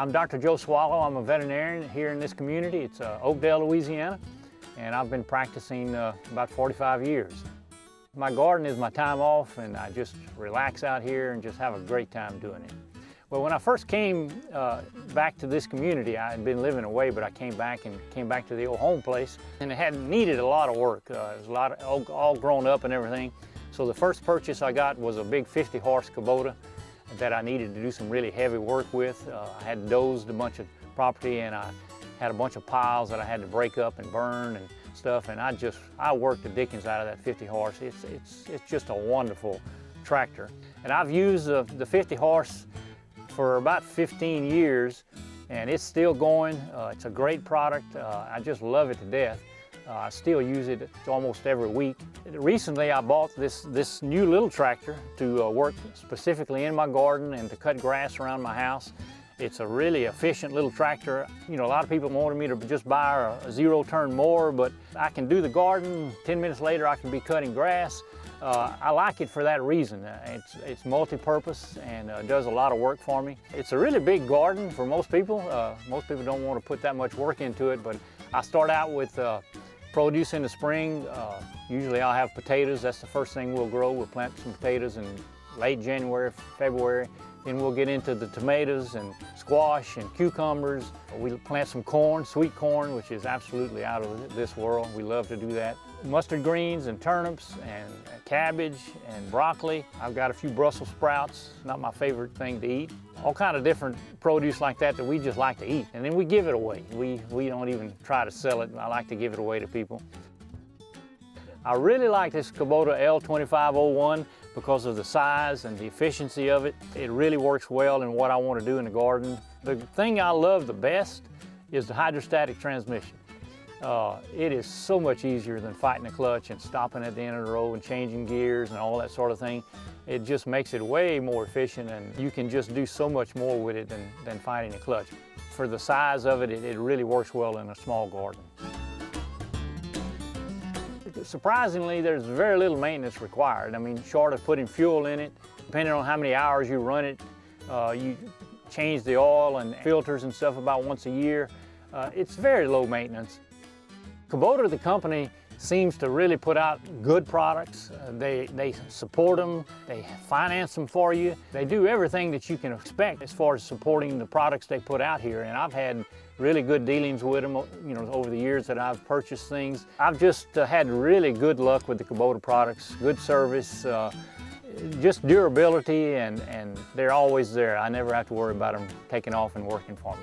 I'm Dr. Joe Soileau. I'm a veterinarian here in this community. It's Oakdale, Louisiana, and I've been practicing about 45 years. My garden is my time off, and I just relax out here and just have a great time doing it. Well, when I first came back to this community, I had been living away, but I came back to the old home place, and it had needed a lot of work. It was a lot of, all grown up and everything. So the first purchase I got was a big 50-horse Kubota that I needed to do some really heavy work with. I had dozed a bunch of property, and I had a bunch of piles that I had to break up and burn and stuff, and I worked the dickens out of that 50 horse. It's just a wonderful tractor. And I've used the 50 horse for about 15 years, and it's still going. It's a great product. I just love it to death. I still use it almost every week. Recently I bought this new little tractor to work specifically in my garden and to cut grass around my house. It's a really efficient little tractor. You know, a lot of people wanted me to just buy a zero-turn mower, but I can do the garden. 10 minutes later I can be cutting grass. I like it for that reason. It's multi-purpose and does a lot of work for me. It's a really big garden for most people. Most people don't want to put that much work into it, but I start out with produce in the spring. Usually I'll have potatoes. That's the first thing we'll grow. We'll plant some potatoes in late January, February. Then we'll get into the tomatoes and squash and cucumbers. We plant some corn, sweet corn, which is absolutely out of this world. We love to do that. Mustard greens and turnips and cabbage and broccoli. I've got a few Brussels sprouts, not my favorite thing to eat. All kind of different produce like that we just like to eat. And then we give it away. We don't even try to sell it. I like to give it away to people. I really like this Kubota L2501 because of the size and the efficiency of it. It really works well in what I want to do in the garden. The thing I love the best is the hydrostatic transmission. It is so much easier than fighting the clutch and stopping at the end of the road and changing gears and all that sort of thing. It just makes it way more efficient, and you can just do so much more with it than fighting the clutch. For the size of it, it really works well in a small garden. Surprisingly, there's very little maintenance required. I mean, short of putting fuel in it, depending on how many hours you run it, you change the oil and filters and stuff about once a year. It's very low maintenance. Kubota, the company, seems to really put out good products. They support them, they finance them for you. They do everything that you can expect as far as supporting the products they put out here. And I've had really good dealings with them, you know, over the years that I've purchased things. I've just had really good luck with the Kubota products, good service, just durability, and they're always there. I never have to worry about them taking off and working for me.